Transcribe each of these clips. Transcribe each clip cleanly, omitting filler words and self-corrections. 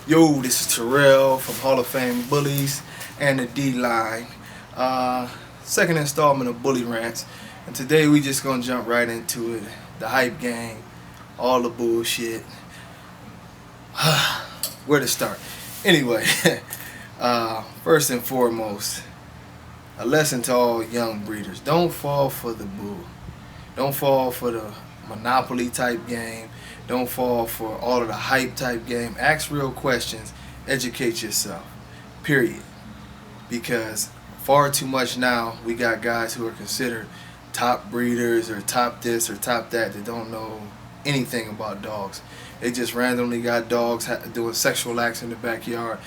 Yo, this is Terrell from Hall of Fame Bullies and the D-Line. Second installment of Bully Rants. And today we just gonna jump right into it. The hype game, all the bullshit. Where to start? Anyway, first and foremost, a lesson to all young breeders. Don't fall for the bull. Don't fall for the Monopoly type game. Don't fall for all of the hype type game. Ask real questions. Educate yourself. Period. Because far too much now, we got guys who are considered top breeders or top this or top that don't know anything about dogs. They just randomly got dogs doing sexual acts in the backyard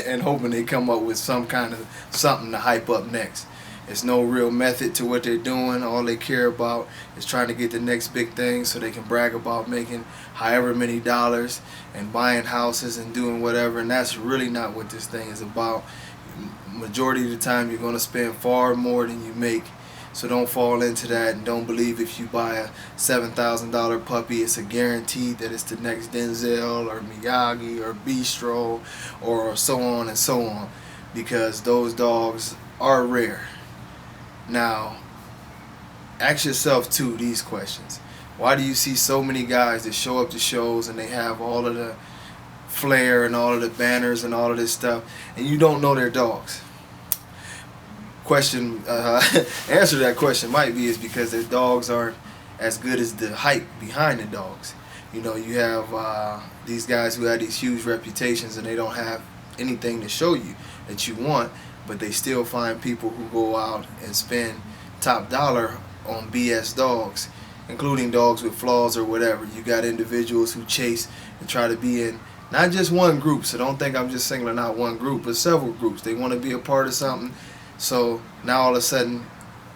and hoping they come up with some kind of something to hype up next. There's no real method to what they're doing. All they care about is trying to get the next big thing so they can brag about making however many dollars and buying houses and doing whatever. And that's really not what this thing is about. Majority of the time you're going to spend far more than you make. So don't fall into that, and don't believe if you buy a $7,000 puppy, it's a guarantee that it's the next Denzel or Miyagi or Bistro or so on and so on, because those dogs are rare. Now, ask yourself too these questions. Why do you see so many guys that show up to shows and they have all of the flair and all of the banners and all of this stuff, and you don't know their dogs? Answer to that question might be is because their dogs aren't as good as the hype behind the dogs. You know, you have these guys who have these huge reputations and they don't have anything to show you that you want, but they still find people who go out and spend top dollar on BS dogs, including dogs with flaws or whatever. You got individuals who chase and try to be in not just one group, so don't think I'm just singling out one group, but several groups. They want to be a part of something. So now all of a sudden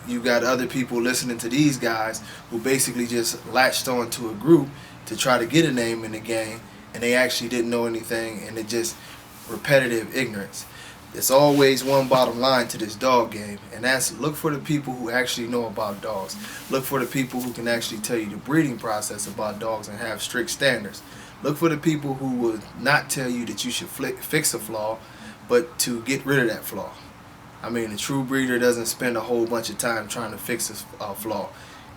you got other people listening to these guys who basically just latched on to a group to try to get a name in the game, and they actually didn't know anything, and it just repetitive ignorance. There's always one bottom line to this dog game, and that's look for the people who actually know about dogs. Look for the people who can actually tell you the breeding process about dogs and have strict standards. Look for the people who will not tell you that you should fix a flaw, but to get rid of that flaw. I mean, a true breeder doesn't spend a whole bunch of time trying to fix a flaw.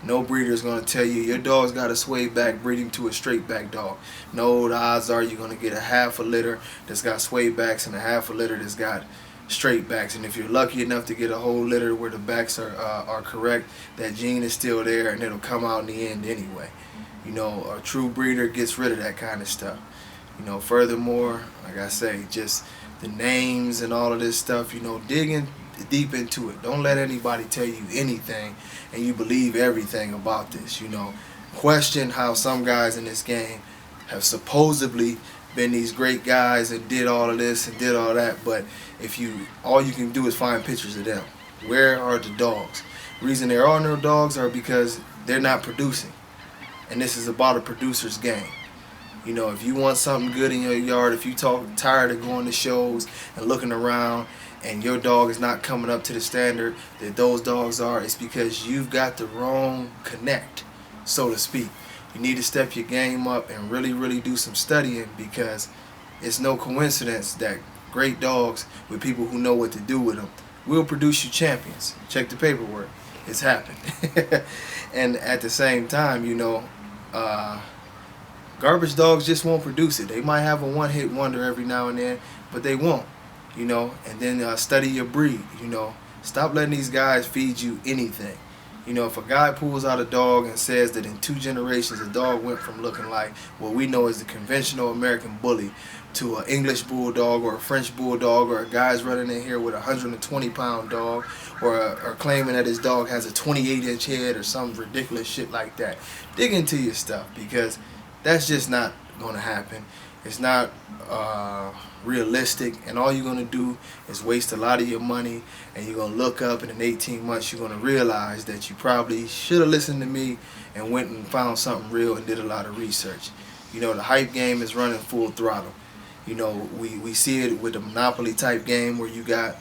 No breeder is going to tell you your dog's got a sway back breeding to a straight back dog. No, the odds are you're going to get a half a litter that's got sway backs and a half a litter that's got straight backs. And if you're lucky enough to get a whole litter where the backs are correct, that gene is still there and it'll come out in the end anyway. You know, a true breeder gets rid of that kind of stuff. You know, furthermore, like I say, just the names and all of this stuff, you know, digging deep into it. Don't let anybody tell you anything and you believe everything about this. You know, question how some guys in this game have supposedly been these great guys and did all of this and did all that, but if all you can do is find pictures of them. Where are the dogs? The reason there are no dogs are because they're not producing, and this is about a producer's game. You know, if you want something good in your yard, if you tired of going to shows and looking around and your dog is not coming up to the standard that those dogs are, it's because you've got the wrong connect, so to speak. You need to step your game up and really, really do some studying, because it's no coincidence that great dogs with people who know what to do with them will produce you champions. Check the paperwork. It's happened. And at the same time, you know, garbage dogs just won't produce it. They might have a one-hit wonder every now and then, but they won't, you know. And then study your breed, you know. Stop letting these guys feed you anything. You know, if a guy pulls out a dog and says that in 2 generations a dog went from looking like what we know as the conventional American bully to an English bulldog or a French bulldog, or a guy's running in here with a 120-pound dog, or claiming that his dog has a 28-inch head or some ridiculous shit like that, dig into your stuff, because that's just not going to happen. It's not realistic, and all you're going to do is waste a lot of your money, and you're going to look up, and in 18 months you're going to realize that you probably should have listened to me and went and found something real and did a lot of research. You know, the hype game is running full throttle. You know, we see it with the Monopoly type game where you got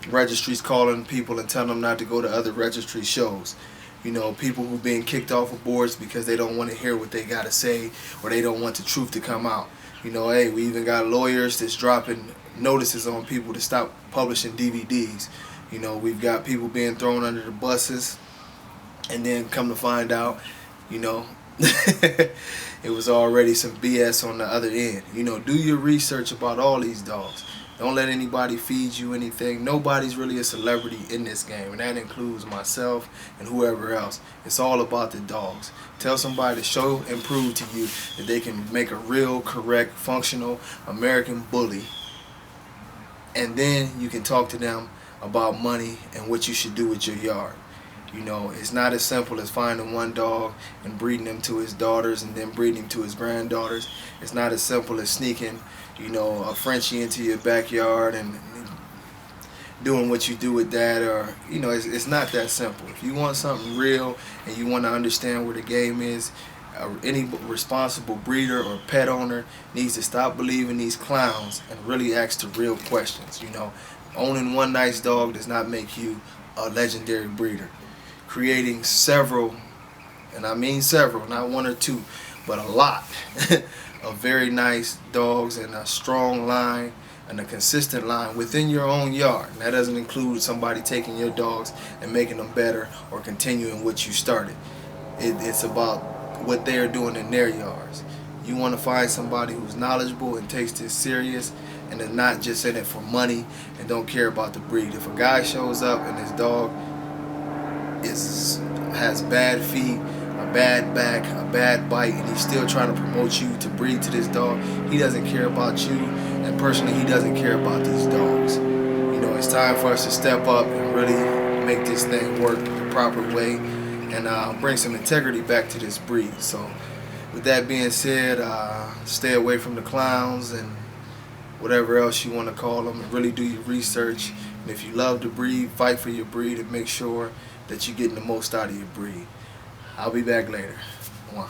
registries calling people and telling them not to go to other registry shows. You know, people who being kicked off of boards because they don't want to hear what they got to say, or they don't want the truth to come out. You know, hey, we even got lawyers that's dropping notices on people to stop publishing DVDs. You know, we've got people being thrown under the buses, and then come to find out, you know, it was already some BS on the other end. You know, do your research about all these dogs. Don't let anybody feed you anything. Nobody's really a celebrity in this game, and that includes myself and whoever else. It's all about the dogs. Tell somebody to show and prove to you that they can make a real, correct, functional American bully, and then you can talk to them about money and what you should do with your yard. You know, it's not as simple as finding one dog and breeding him to his daughters and then breeding him to his granddaughters. It's not as simple as sneaking, you know, a Frenchie into your backyard and doing what you do with that. Or, you know, it's not that simple. If you want something real and you want to understand where the game is, any responsible breeder or pet owner needs to stop believing these clowns and really ask the real questions. You know, owning one nice dog does not make you a legendary breeder. Creating several, and I mean several, not one or two, but a lot of very nice dogs and a strong line and a consistent line within your own yard. And that doesn't include somebody taking your dogs and making them better or continuing what you started. It's about what they're doing in their yards. You want to find somebody who's knowledgeable and takes this serious and is not just in it for money and don't care about the breed. If a guy shows up and his dog has bad feet, a bad back, a bad bite, and he's still trying to promote you to breed to this dog, he doesn't care about you, and personally he doesn't care about these dogs. You know, it's time for us to step up and really make this thing work the proper way and bring some integrity back to this breed. So with that being said, stay away from the clowns and whatever else you want to call them, and really do your research. And if you love the breed, fight for your breed and make sure that you're getting the most out of your breed. I'll be back later. One.